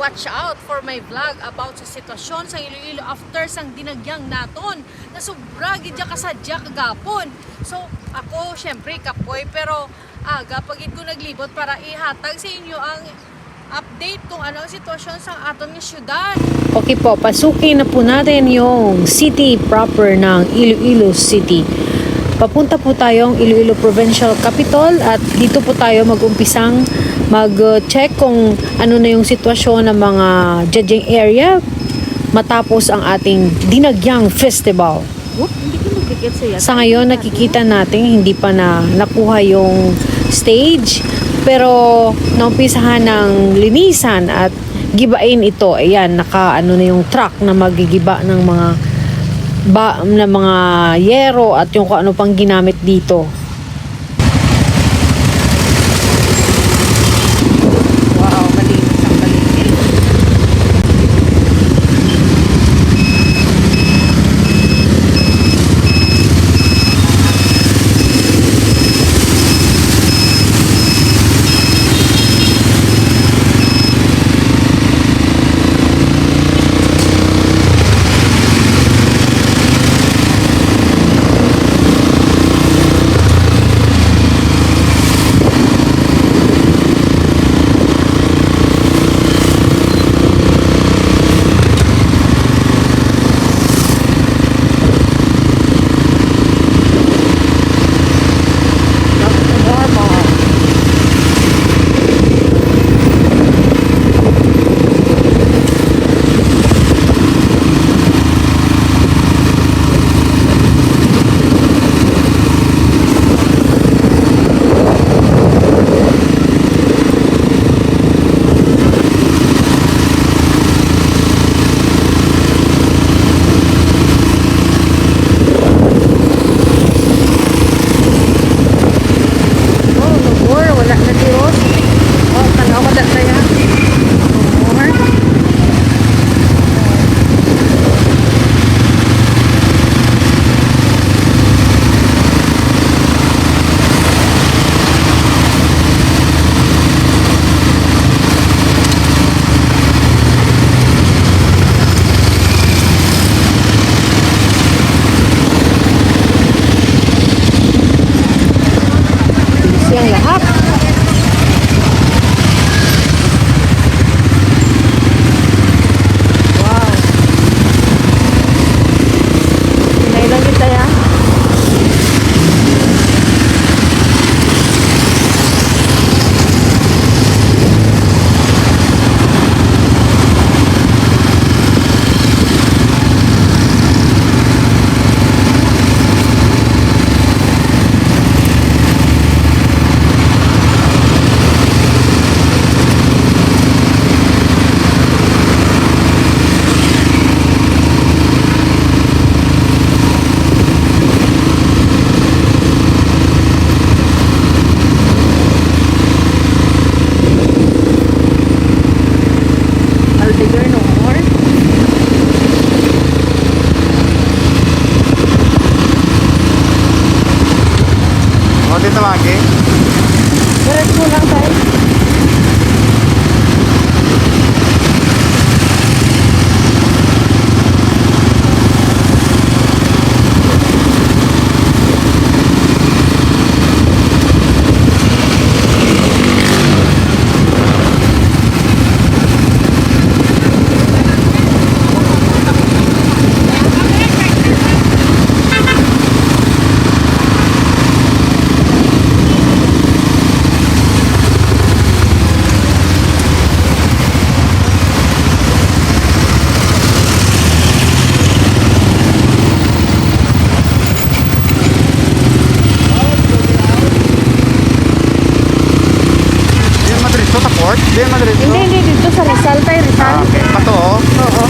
watch out for my vlog about sa sitwasyon sa Iloilo after sang dinagyang naton na sobra gid kasadya kagapon. So ako syempre kapoy pero aga pagid ko naglibot para ihatag sa inyo ang update kung ano ang sitwasyon sa aton nga syudad. Okay po, pasukin na po natin yung city proper ng Iloilo City. Papunta po tayong Iloilo Provincial Capital at dito po tayo mag-umpisang mag-check kung ano na yung sitwasyon ng mga judging area matapos ang ating dinagyang festival. Hindi ko magkikit sa Sa ngayon nakikita natin hindi pa na nakuha yung stage pero naumpisahan ng linisan at gibain ito. Ayan, naka ano na yung truck na magigiba ng mga yero at yung kung ano pang ginamit dito. Wow, malinis ang paligid. Yang lahat. Wow. Nailang kita ya. Bigger no more. O, dito lagi. Diretso lang tayo. Di Madrid. Hindi, dito sa Rizal tayo, Rizal. Okay. Pato, oh. Oo.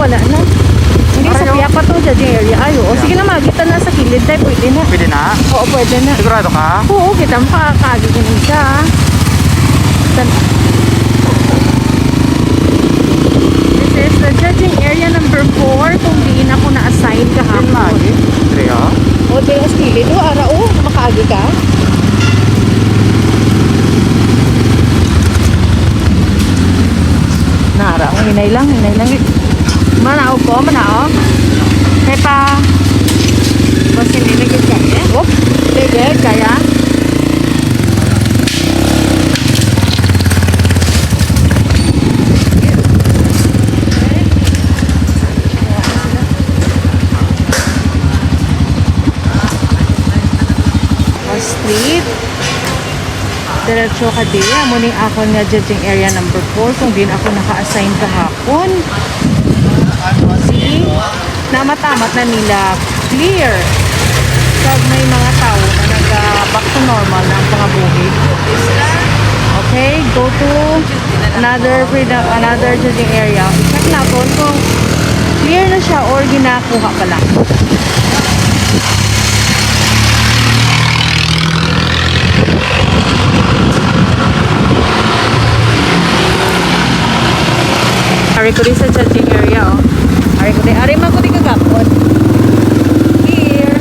wala na. Hindi, sa Ayaw. piyak pa to, judging area. Ay, oo. Sige na, magita na sa kilid tayo. Pwede na. Pwede na? Oo, pwede na. Sigurado ka? Oo, kita makakagi ka ng siya. This is the judging area number 4 kung diin ako na-assign Pwede kahapon. magi. Dire oh. O, di as kilid. O, ara o. Makagi ka. Nara, o, hinay lang. Manao ko, manao. Kaya pa. Basta nilagay ka eh. Op, sige, kaya. Street. Diretso ka di. Muning ako nga judging area number 4 kung din ako naka-assign kahapon. See? Namatamat na nila. Clear. Pag may mga tao na nag-back to normal na ang pangabuhi. Okay, go to another judging area. Check natin kung clear na siya or ginakuha pa lang. Ari ko rin sa judging area, oh. Ari man ko di kagapon. Here.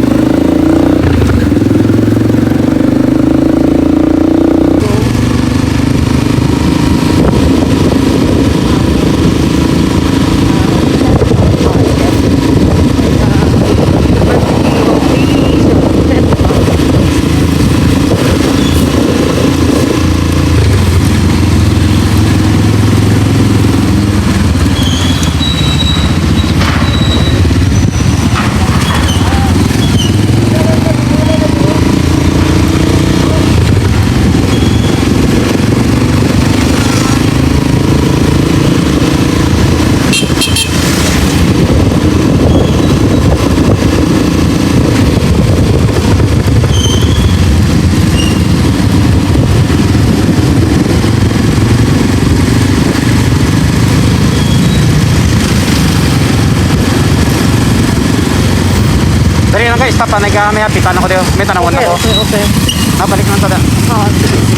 Dali lang kayo, stop pa. May hapitan ako dito. May tanawan Okay, ako. okay. Nabalik lang tada. Oh, sige, sige.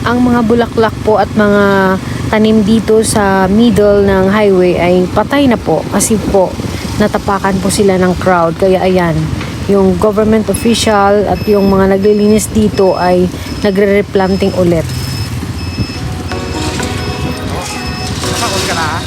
ang mga bulaklak po at mga tanim dito sa middle ng highway ay patay na po kasi po natapakan po sila ng crowd. Kaya ayan, yung government official at yung mga naglilinis dito ay nagre-replanting ulit. Nakakot ka na ha?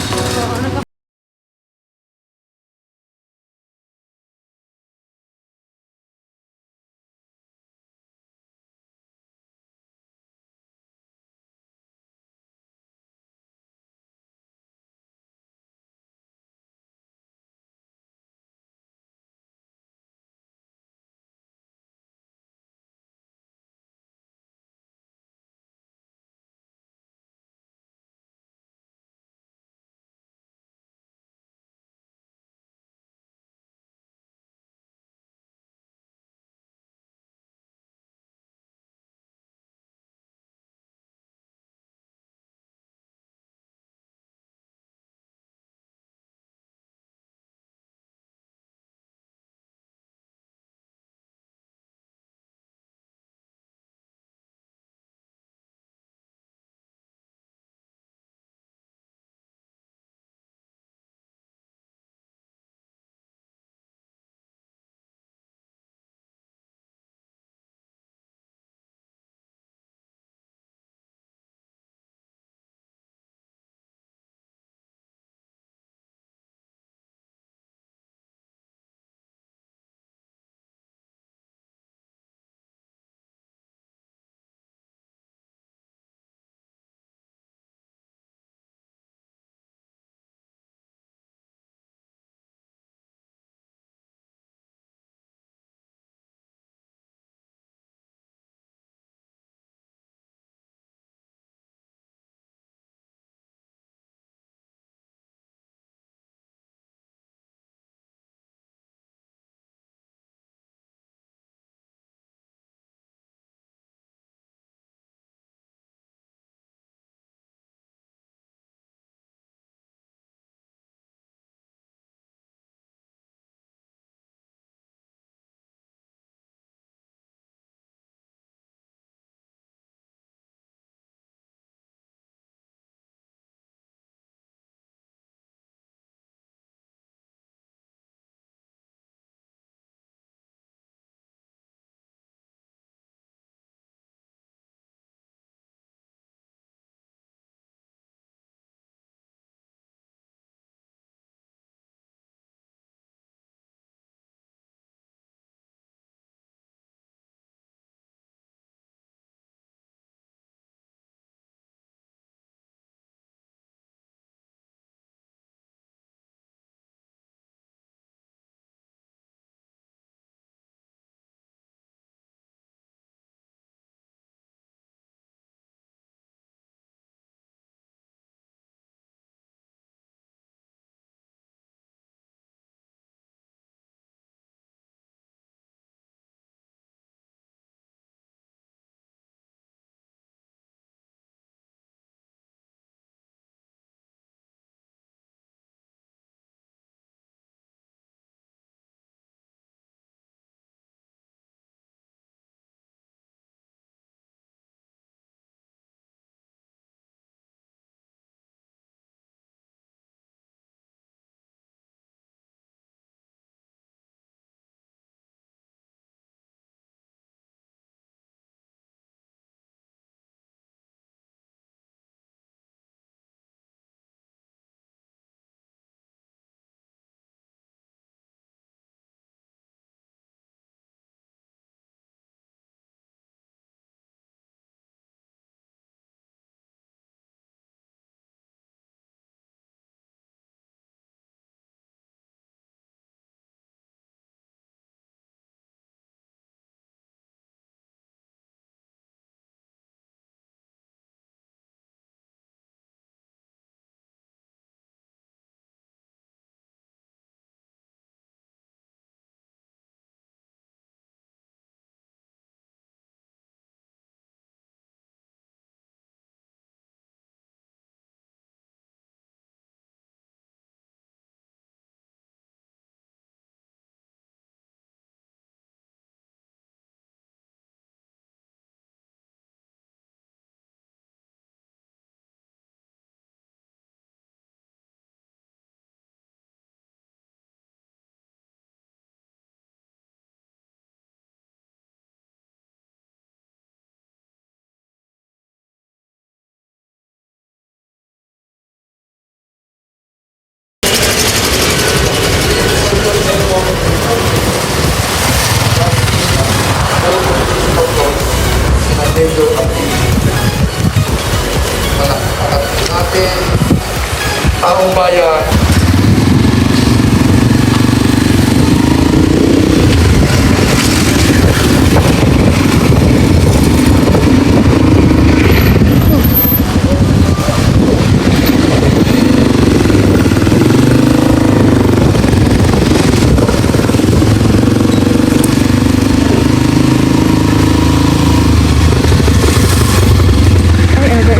taong bayan.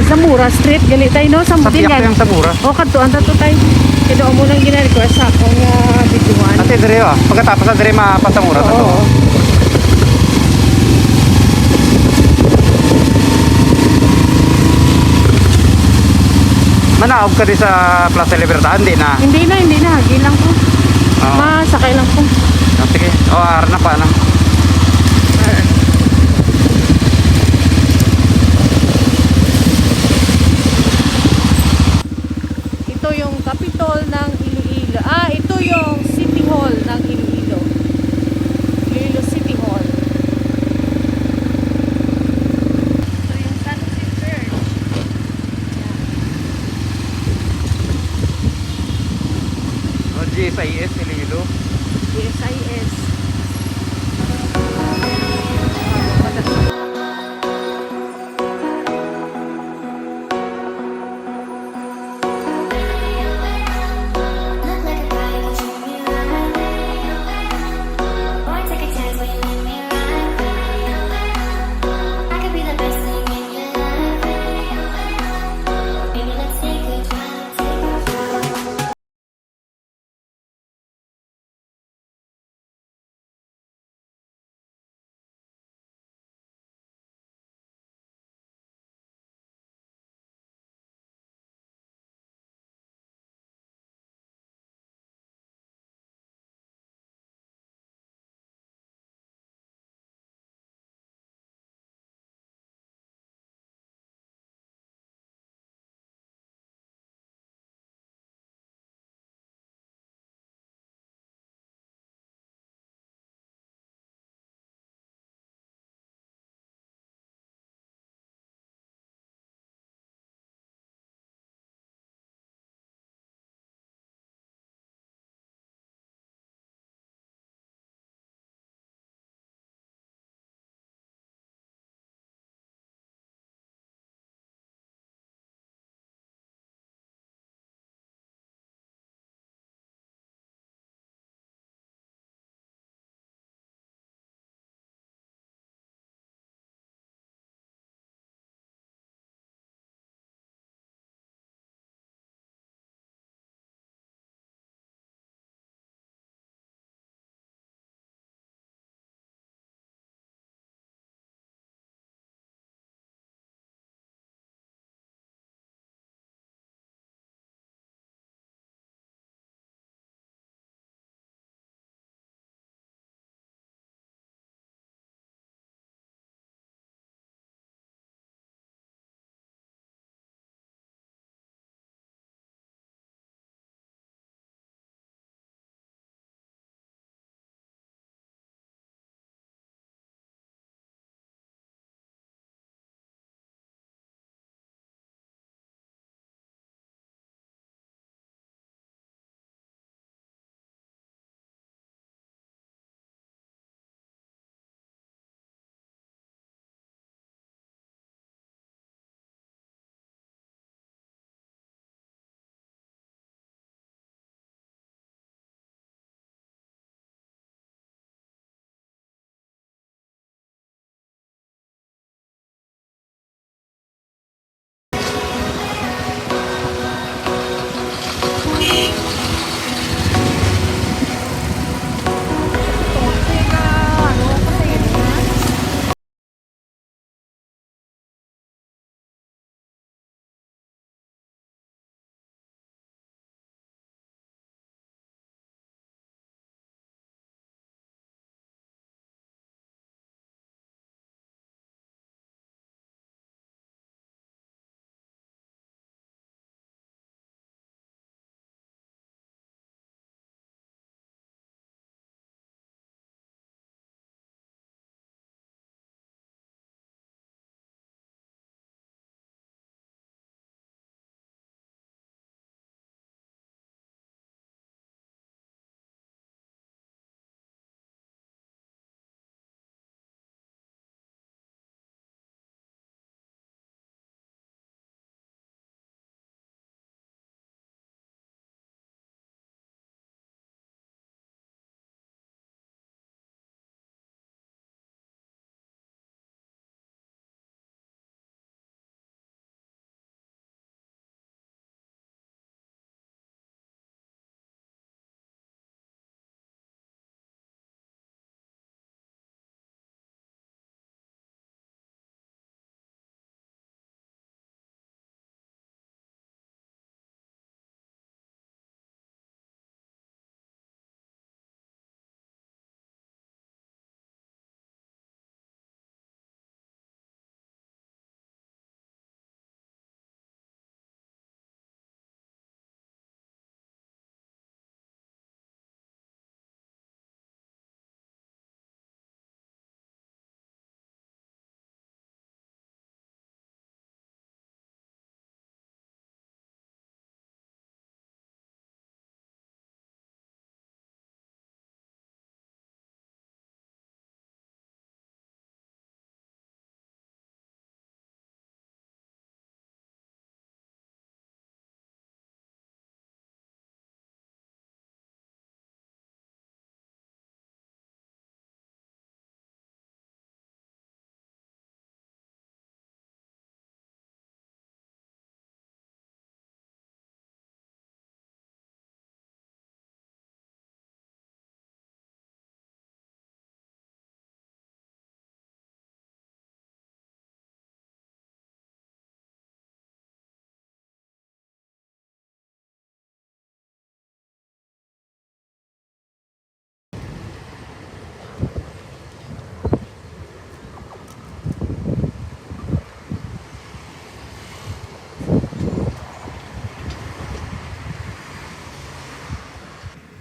Sa Mura Street, gali tayo no? Sa Sa tiyak Mutingan. yung Samura. O, katuan tato tayo. Kaya mo nang gina-request sa akong videoan. Ate dire pagkatapos na dire mapasamura ta to. Oo. Manaog ka di sa Plaza Libertad, hindi na. Hindi na. Hagi lang po. Oo. Masakay lang po. Sige. Ar na pa na. Ito yung Capitol ng Iloilo. Ito yung City Hall ng Iloilo. Iloilo City Hall. Ito yung San Jose Church. GSIS Iloilo. GSIS.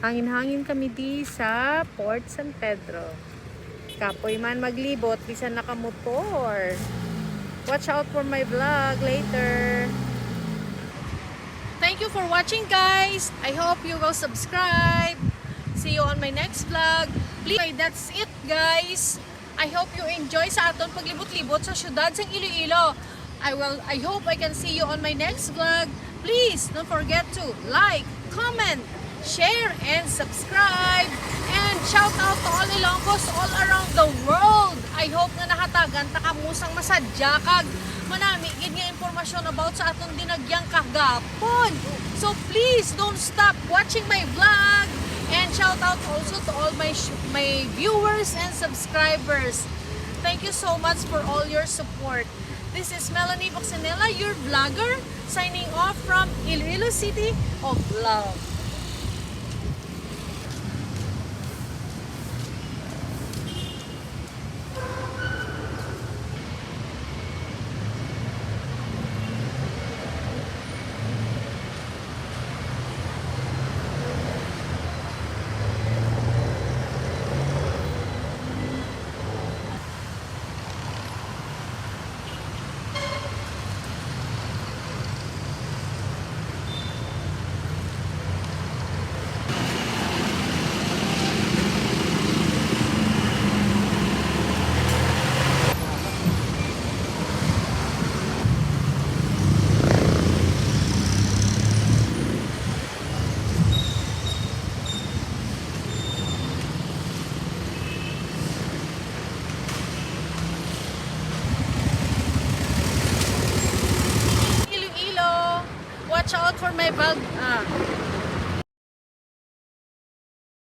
Hangin-hangin kami di sa Port San Pedro. Kapoy man maglibot, bisan nakamotor. Watch out for my vlog later. Thank you for watching, guys. I hope you will subscribe. See you on my next vlog. Please, that's it, guys. I hope you enjoy sa aton paglibot-libot sa syudad sa Iloilo. I hope I can see you on my next vlog. Please don't forget to like, comment, share, and subscribe. And shout out to all Ilonggos all around the world. I hope na nakatagan takamusang masadya kag manami gid nga impormasyon about sa aton dinagyang kagapon. So please don't stop watching my vlog. And shout out also to all my viewers and subscribers. Thank you so much for all your support. This is Melanie Boxanella, your vlogger, signing off from Iloilo City of Love. Watch out for my vlog.